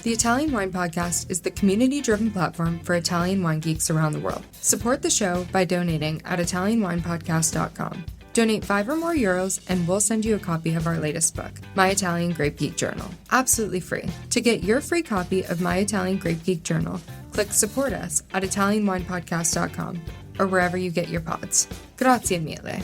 The Italian Wine Podcast is the community-driven platform for Italian wine geeks around the world. Support the show by donating at italianwinepodcast.com. Donate €5 or more and we'll send you a copy of our latest book, My Italian Grape Geek Journal, absolutely free. To get your free copy of My Italian Grape Geek Journal, click support us at italianwinepodcast.com or wherever you get your pods. Grazie mille.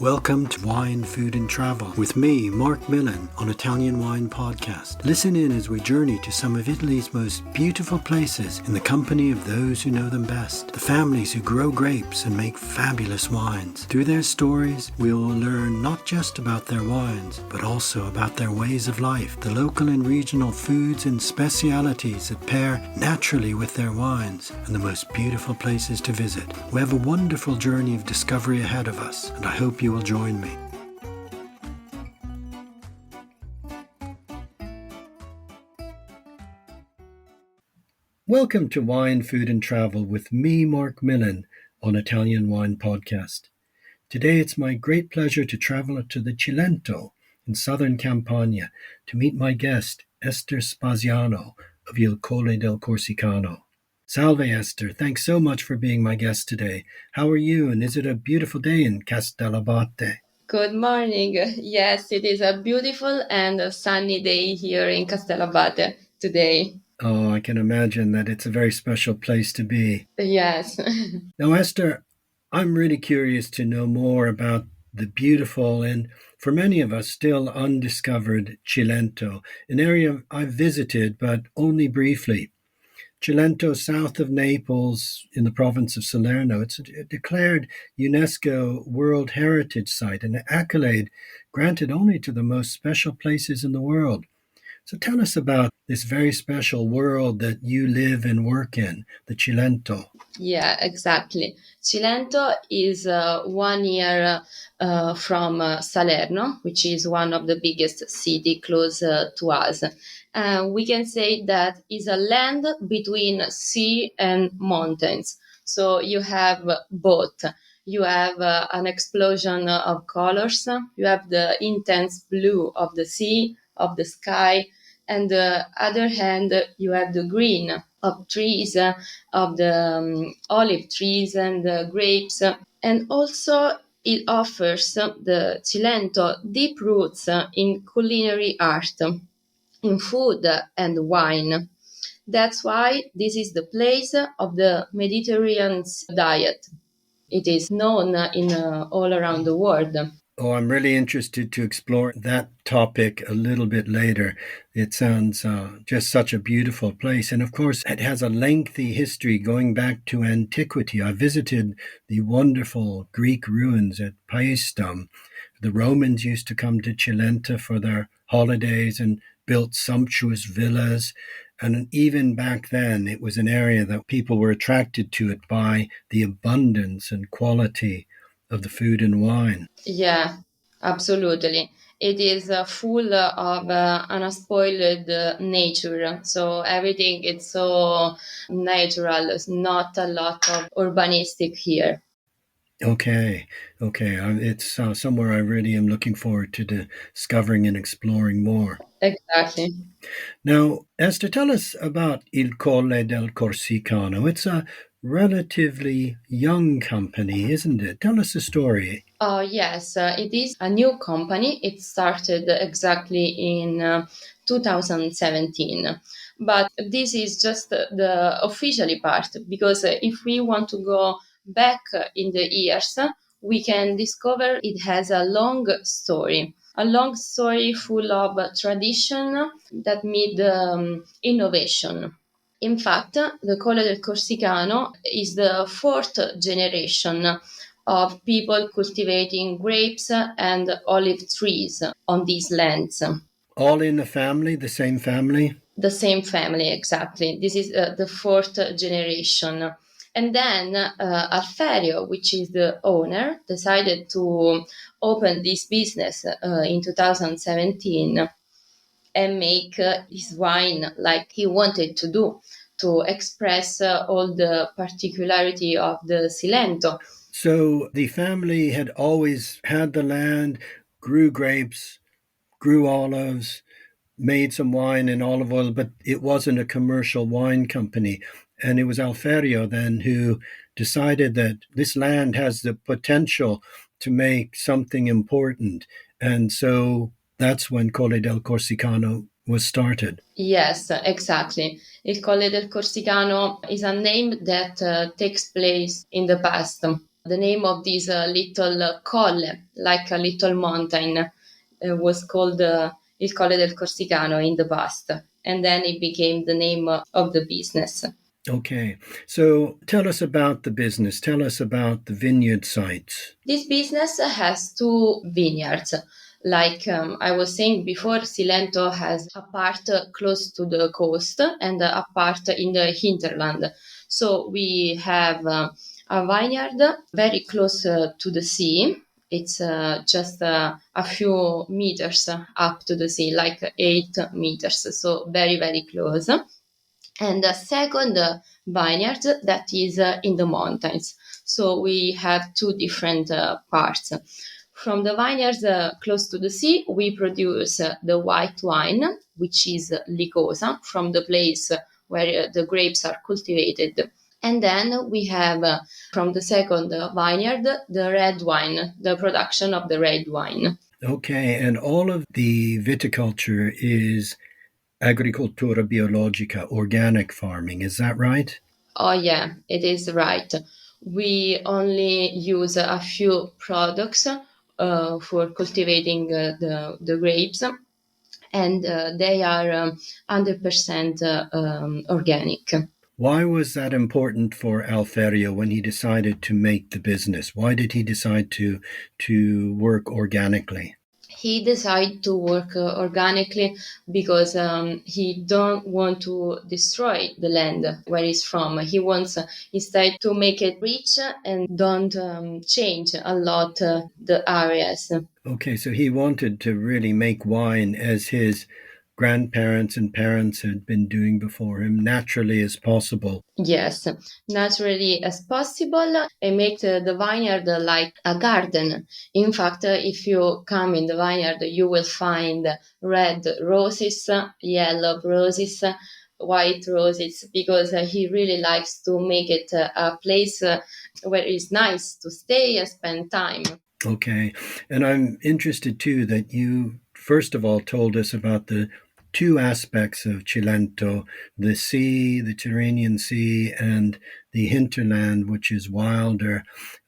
Welcome to Wine, Food and Travel with me, Marc Millon, on Italian Wine Podcast. Listen in as we journey to some of Italy's most beautiful places in the company of those who know them best, the families who grow grapes and make fabulous wines. Through their stories, we will learn not just about their wines, but also about their ways of life, the local and regional foods and specialities that pair naturally with their wines, and the most beautiful places to visit. We have a wonderful journey of discovery ahead of us, and I hope you will join me. Welcome to Wine, Food and Travel with me, Marc Millon, on Italian Wine Podcast. Today it's my great pleasure to travel to the Cilento in southern Campania to meet my guest, Ester Spasiano of Il Colle del Corsicano. Salve Ester, thanks so much for being my guest today. How are you, and is it a beautiful day in Castellabate? Good morning. Yes, it is a beautiful and a sunny day here in Castellabate today. Oh, I can imagine that it's a very special place to be. Yes. Now, Esther, I'm really curious to know more about the beautiful and, for many of us, still undiscovered Cilento, an area I've visited but only briefly. Cilento, south of Naples, in the province of Salerno. It's a declared UNESCO World Heritage Site, an accolade granted only to the most special places in the world. So tell us about this very special world that you live and work in, the Cilento. Yeah, exactly. Cilento is 1 year from Salerno, which is one of the biggest cities close to us. We can say that is a land between sea and mountains. So you have both. You have an explosion of colors. You have the intense blue of the sea, of the sky. And the other hand, you have the green of trees, of the olive trees and the grapes. And also it offers the Cilento deep roots in culinary art, in food and wine. That's why this is the place of the Mediterranean diet. It is known in all around the world. Oh, I'm really interested to explore that topic a little bit later. It sounds just such a beautiful place. And of course, it has a lengthy history going back to antiquity. I visited the wonderful Greek ruins at Paestum. The Romans used to come to Cilento for their holidays and built sumptuous villas. And even back then, it was an area that people were attracted to it by the abundance and quality of the food and wine. Yeah, absolutely. It is full of unspoiled nature. So everything is so natural. There's not a lot of urbanistic here. Okay. It's somewhere I really am looking forward to discovering and exploring more. Exactly. Now, Esther, tell us about Il Colle del Corsicano. It's a relatively young company, isn't it? Tell us the story. Yes, it is a new company. It started exactly in 2017. But this is just the officially part, because if we want to go back in the years, we can discover it has a long story. A long story full of tradition that meet innovation. In fact, the Colle del Corsicano is the fourth generation of people cultivating grapes and olive trees on these lands. All in the family, the same family? The same family, exactly. This is the fourth generation. And then Alferio, which is the owner, decided to open this business in 2017 and make his wine like he wanted to do, to express all the particularity of the Cilento. So the family had always had the land, grew grapes, grew olives, made some wine and olive oil, but it wasn't a commercial wine company. And it was Alferio then who decided that this land has the potential to make something important. And so that's when Colle del Corsicano was started. Yes, exactly. Il Colle del Corsicano is a name that takes place in the past. The name of this little colle, like a little mountain, was called Il Colle del Corsicano in the past. And then it became the name of the business. Okay, so tell us about the business. Tell us about the vineyard sites. This business has two vineyards. Like I was saying before, Cilento has a part close to the coast and a part in the hinterland. So we have a vineyard very close to the sea. It's just a few meters up to the sea, like 8 meters. So very, very close. And a second vineyard that is in the mountains. So we have two different parts. From the vineyards close to the sea, we produce the white wine, which is Licosa, from the place where the grapes are cultivated. And then we have from the second vineyard the red wine, the production of the red wine. Okay, and all of the viticulture is agricoltura biologica, organic farming. Is that right? Oh, yeah, it is right. We only use a few products for cultivating the grapes, and they are 100% organic. Why was that important for Alferio when he decided to make the business? Why did he decide to work organically? He decided to work organically because he don't want to destroy the land where he's from. He wants instead to make it rich and don't change a lot the areas. Okay, so he wanted to really make wine as his grandparents and parents had been doing before him, naturally as possible. Yes, naturally as possible, and make the vineyard like a garden. In fact, if you come in the vineyard, you will find red roses, yellow roses, white roses, because he really likes to make it a place where it's nice to stay and spend time. Okay, and I'm interested too that you first of all told us about the two aspects of Cilento, the sea, the Tyrrhenian Sea, and the hinterland, which is wilder.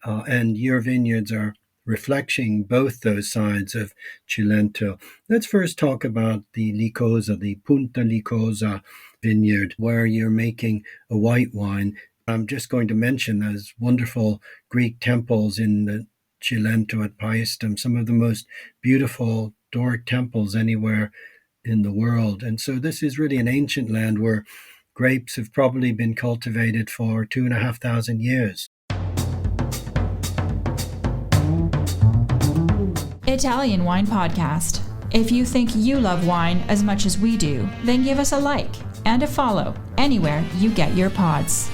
And your vineyards are reflecting both those sides of Cilento. Let's first talk about the Licosa, the Punta Licosa vineyard, where you're making a white wine. I'm just going to mention those wonderful Greek temples in the Cilento at Paestum, some of the most beautiful Doric temples anywhere in the world. And so this is really an ancient land where grapes have probably been cultivated for 2,500 years. Italian Wine Podcast. If you think you love wine as much as we do, then give us a like and a follow anywhere you get your pods.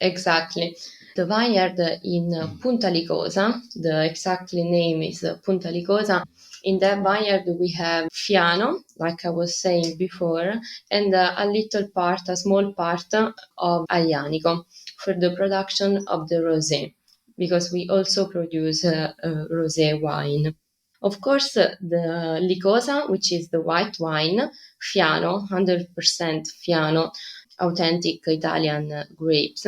Exactly. The vineyard in Punta Licosa, the exact name is Punta Licosa. In that vineyard we have fiano, like I was saying before, and a small part of aglianico for the production of the rosé, because we also produce rosé wine. Of course, the Licosa, which is the white wine, fiano, 100% fiano, authentic Italian grapes,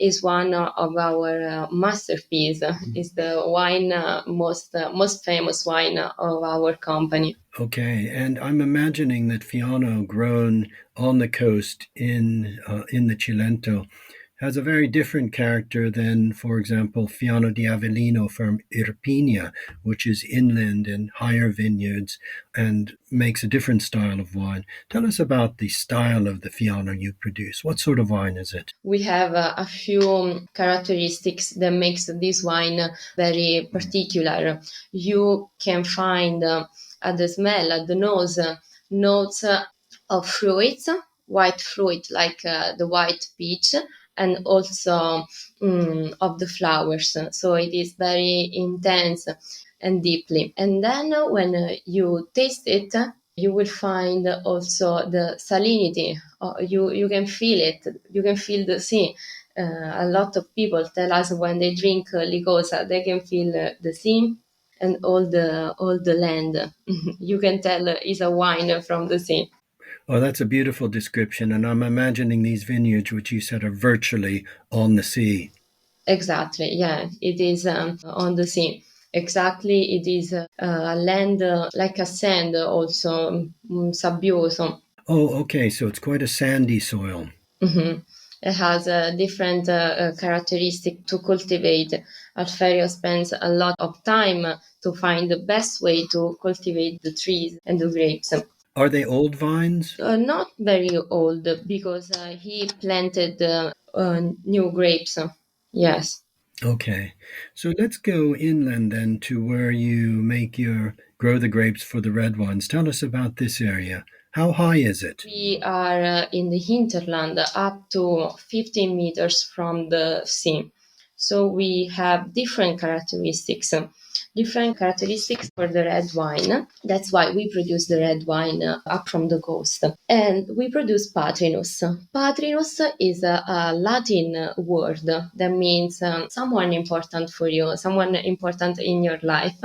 is one of our masterpiece. Is the wine most famous wine of our company. Okay, and I'm imagining that Fiano, grown on the coast in the Cilento, has a very different character than, for example, Fiano di Avellino from Irpinia, which is inland and higher vineyards and makes a different style of wine. Tell us about the style of the Fiano you produce. What sort of wine is it? We have a few characteristics that makes this wine very particular. You can find at the smell, at the nose, notes of fruits, white fruit like the white peach, and also of the flowers. So it is very intense and deeply. And then when you taste it, you will find also the salinity. You can feel it. You can feel the sea. A lot of people tell us when they drink Licosa, they can feel the sea and all the land. You can tell is a wine from the sea. Oh, that's a beautiful description. And I'm imagining these vineyards, which you said are virtually on the sea. Exactly, yeah, it is on the sea. Exactly, it is a land like a sand, also sabbioso. Oh, okay. So it's quite a sandy soil. Mhm. It has a different characteristic to cultivate. Alferio spends a lot of time to find the best way to cultivate the trees and the grapes. Are they old vines? Not very old because he planted new grapes. Yes. Okay. So let's go inland then to where you grow the grapes for the red wines. Tell us about this area. How high is it? We are in the hinterland up to 15 meters from the sea. So we have different characteristics for the red wine. That's why we produce the red wine up from the coast. And we produce Patrinus. Patrinus is a Latin word that means someone important for you, someone important in your life.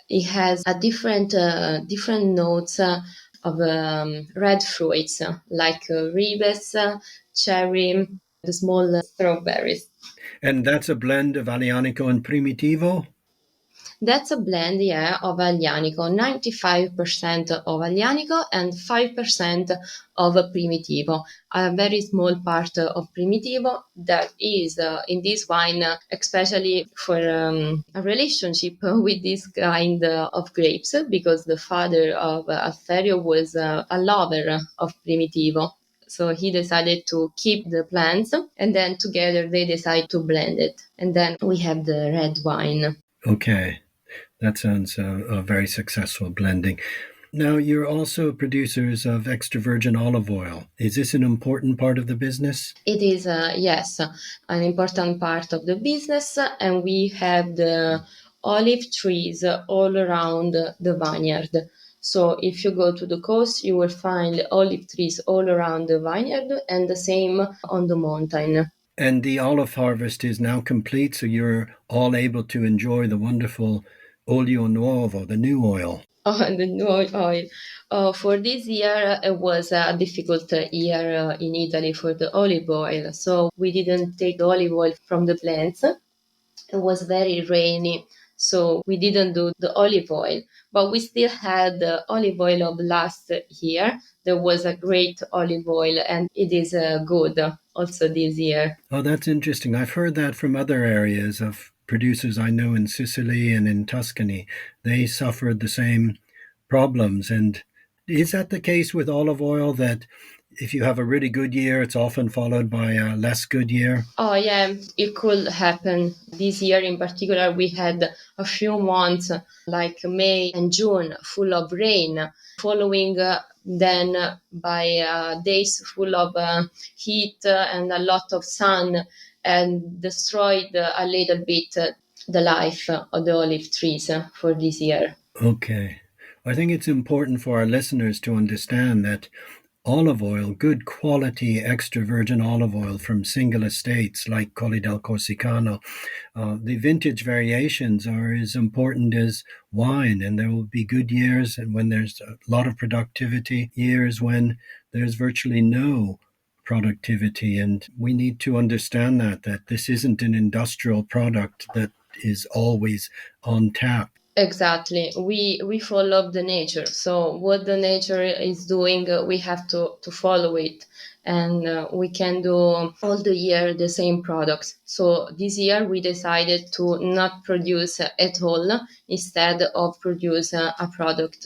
It has a different notes of red fruits like ribes, cherry, the small strawberries. And that's a blend of Aglianico and Primitivo? That's a blend, yeah, of Aglianico, 95% of Aglianico and 5% of Primitivo. A very small part of Primitivo that is in this wine, especially for a relationship with this kind of grapes, because the father of Alferio was a lover of Primitivo. So he decided to keep the plants, and then together they decide to blend it. And then we have the red wine. Okay. That sounds a very successful blending. Now, you're also producers of extra virgin olive oil. Is this an important part of the business? It is, yes, an important part of the business, and we have the olive trees all around the vineyard. So if you go to the coast, you will find olive trees all around the vineyard, and the same on the mountain. And the olive harvest is now complete, so you're all able to enjoy the wonderful olio nuovo, the new oil. And the new oil. For this year, it was a difficult year in Italy for the olive oil. So we didn't take the olive oil from the plants. It was very rainy, so we didn't do the olive oil. But we still had the olive oil of last year. There was a great olive oil, and it is good also this year. Oh, that's interesting. I've heard that from other areas of producers I know in Sicily and in Tuscany. They suffered the same problems. And is that the case with olive oil, that if you have a really good year, it's often followed by a less good year? Oh, yeah, it could happen. This year in particular, we had a few months like May and June full of rain, following then by days full of heat and a lot of sun, and destroyed a little bit the life of the olive trees for this year. Okay. I think it's important for our listeners to understand that olive oil, good quality extra virgin olive oil from single estates like Colle del Corsicano, the vintage variations are as important as wine, and there will be good years and when there's a lot of productivity, years when there's virtually no productivity. And we need to understand that this isn't an industrial product that is always on tap. Exactly. We follow the nature. So what the nature is doing, we have to follow it. And we can do all the year the same products. So this year we decided to not produce at all, instead of produce a product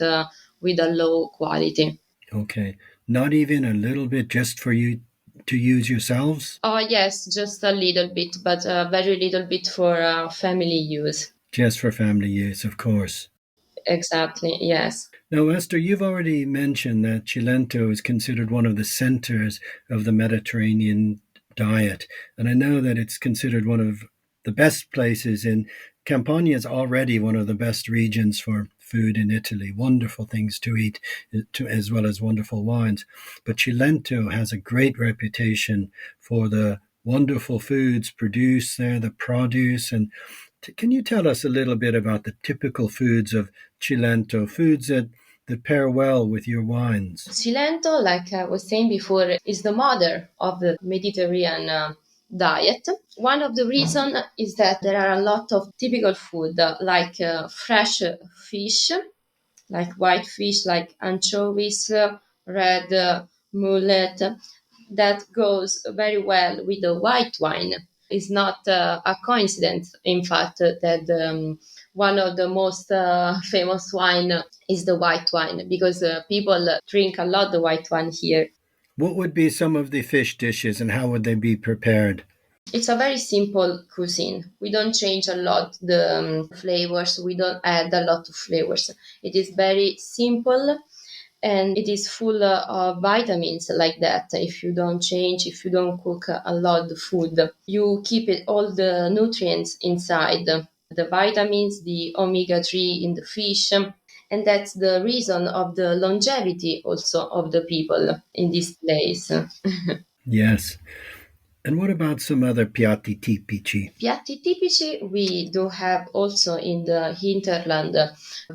with a low quality. Okay. Not even a little bit just for you to use yourselves? Oh, yes, just a little bit, but very little bit for family use. Just for family use, of course. Exactly, yes. Now, Esther, you've already mentioned that Cilento is considered one of the centers of the Mediterranean diet. And I know that it's considered one of the best places in Campania is already one of the best regions for food in Italy. Wonderful things to eat, as well as wonderful wines. But Cilento has a great reputation for the wonderful foods produced there, the produce. And can you tell us a little bit about the typical foods of Cilento, foods that pair well with your wines? Cilento, like I was saying before, is the mother of the Mediterranean diet. One of the reasons is that there are a lot of typical food like fresh fish, like white fish, like anchovies, red mullet, that goes very well with the white wine. It's not a coincidence, in fact, that one of the most famous wine is the white wine, because people drink a lot the white wine here. What would be some of the fish dishes and how would they be prepared? It's a very simple cuisine. We don't change a lot the flavors. We don't add a lot of flavors. It is very simple and it is full of vitamins like that. If you don't change, if you don't cook a lot of food, you keep it all the nutrients inside, the vitamins, the omega-3 in the fish. And that's the reason of the longevity also of the people in this place. Yes. And what about some other piatti tipici? Piatti tipici we do have also in the hinterland,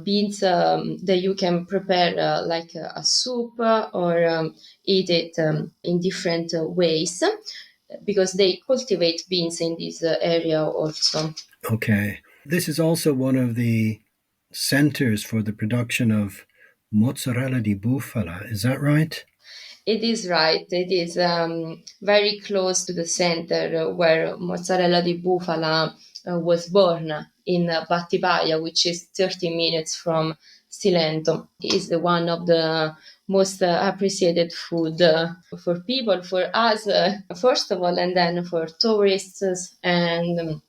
beans that you can prepare like a soup or eat it in different ways, because they cultivate beans in this area also. Okay. This is also one of the centers for the production of mozzarella di bufala. Is that right? It is right. It is very close to the center where mozzarella di bufala was born in Battipaglia, which is 30 minutes from Cilento. It is one of the most appreciated food for people, for us, first of all, and then for tourists and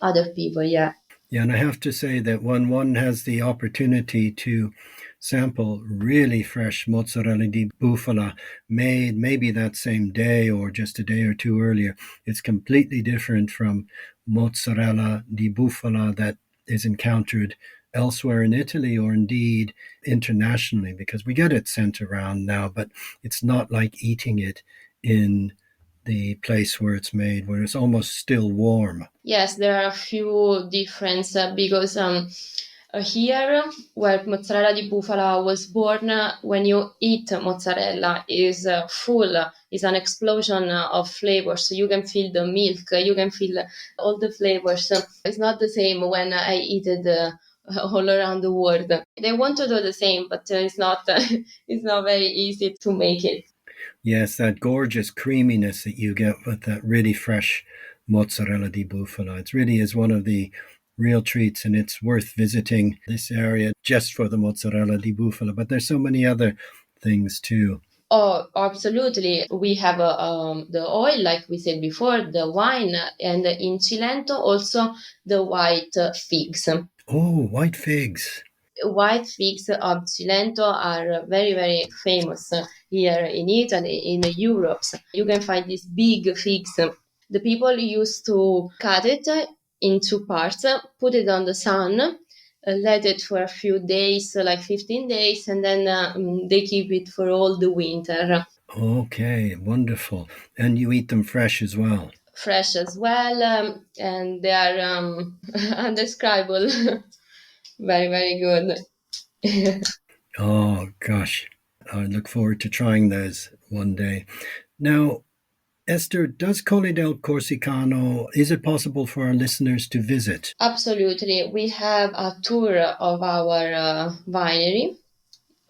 other people, yeah. Yeah, and I have to say that when one has the opportunity to sample really fresh mozzarella di bufala made maybe that same day or just a day or two earlier, it's completely different from mozzarella di bufala that is encountered elsewhere in Italy or indeed internationally, because we get it sent around now, but it's not like eating it in the place where it's made, where it's almost still warm. Yes, there are a few differences because here, where mozzarella di bufala was born, when you eat mozzarella, is full, is an explosion of flavors. So you can feel the milk, you can feel all the flavors. It's not the same when I eat it all around the world. They want to do the same, but it's not. It's not very easy to make it. Yes, that gorgeous creaminess that you get with that really fresh mozzarella di bufala. It really is one of the real treats, and it's worth visiting this area just for the mozzarella di bufala. But there's so many other things too. Oh, absolutely. We have the oil, like we said before, the wine, and in Cilento also the white figs. Oh, white figs. White figs of Cilento are very, very famous here in Italy, in Europe. You can find these big figs. The people used to cut it in two parts, put it on the sun, let it for a few days, like 15 days, and then they keep it for all the winter. Okay, wonderful. And you eat them fresh as well. Fresh as well, and they are undescribable. Very, very good. Oh, gosh. I look forward to trying those one day. Now, Esther, does Colle del Corsicano, is it possible for our listeners to visit? Absolutely. We have a tour of our winery.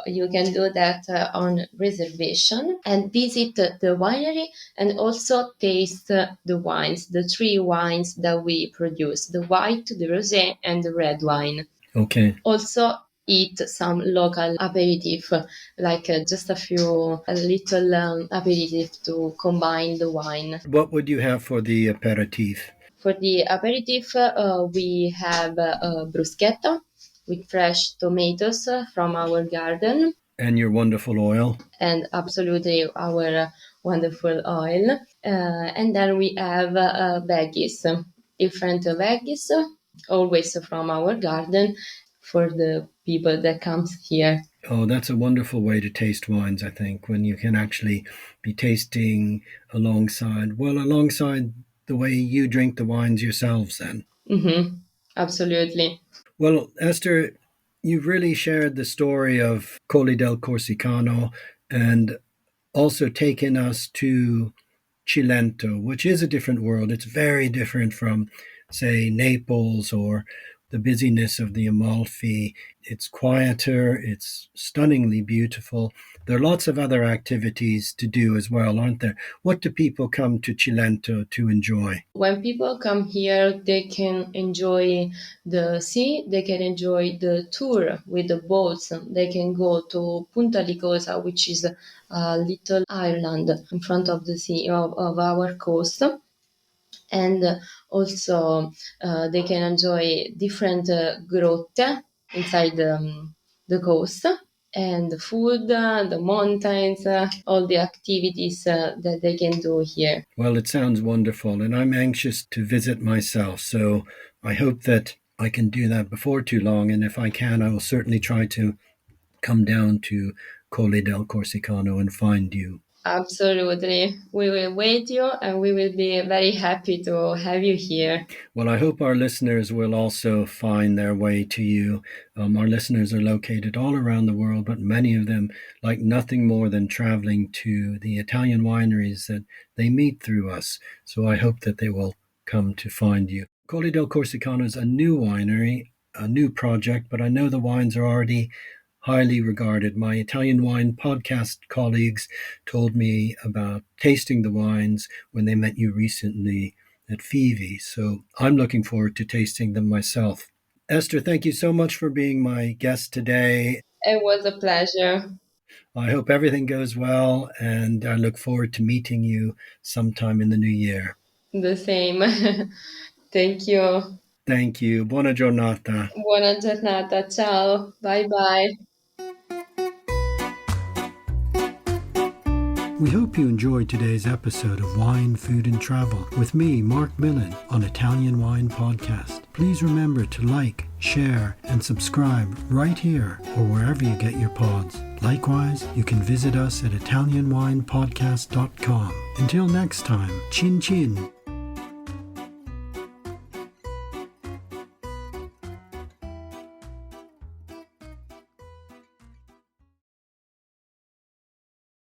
You can do that on reservation and visit the winery and also taste the wines, the three wines that we produce, the white, the rosé, and the red wine. Okay. Also eat some local aperitif, like just a little aperitif to combine the wine. What would you have for the aperitif? For the aperitif, we have bruschetta with fresh tomatoes from our garden. And your wonderful oil? And absolutely our wonderful oil. And then we have veggies, different veggies, always from our garden for the people that comes here. Oh, that's a wonderful way to taste wines, I think, when you can actually be tasting alongside the way you drink the wines yourselves then. Mm-hmm. Absolutely. Well, Esther, you've really shared the story of Colle del Corsicano and also taken us to Cilento, which is a different world. It's very different from, say, Naples or the busyness of the Amalfi. It's quieter, it's stunningly beautiful. There are lots of other activities to do as well, aren't there? What do people come to Cilento to enjoy? When people come here, they can enjoy the sea, they can enjoy the tour with the boats, they can go to Punta Licosa, which is a little island in front of the sea of our coast. And also they can enjoy different grotte inside the coast, and the food, the mountains, all the activities that they can do here. Well, it sounds wonderful, and I'm anxious to visit myself, so I hope that I can do that before too long, and if I can, I will certainly try to come down to Colle del Corsicano and find you. Absolutely. We will wait you, and we will be very happy to have you here. Well, I hope our listeners will also find their way to you. Our listeners are located all around the world, but many of them like nothing more than traveling to the Italian wineries that they meet through us. So I hope that they will come to find you. Colle del Corsicano is a new winery, a new project, but I know the wines are already highly regarded. My Italian wine podcast colleagues told me about tasting the wines when they met you recently at Fivi, so I'm looking forward to tasting them myself. Esther, thank you so much for being my guest today. It was a pleasure. I hope everything goes well, and I look forward to meeting you sometime in the new year. The same. Thank you. Thank you. Buona giornata. Buona giornata. Ciao. Bye bye. We hope you enjoyed today's episode of Wine, Food and Travel with me, Marc Millon, on Italian Wine Podcast. Please remember to like, share, and subscribe right here or wherever you get your pods. Likewise, you can visit us at ItalianWinePodcast.com. Until next time, chin chin.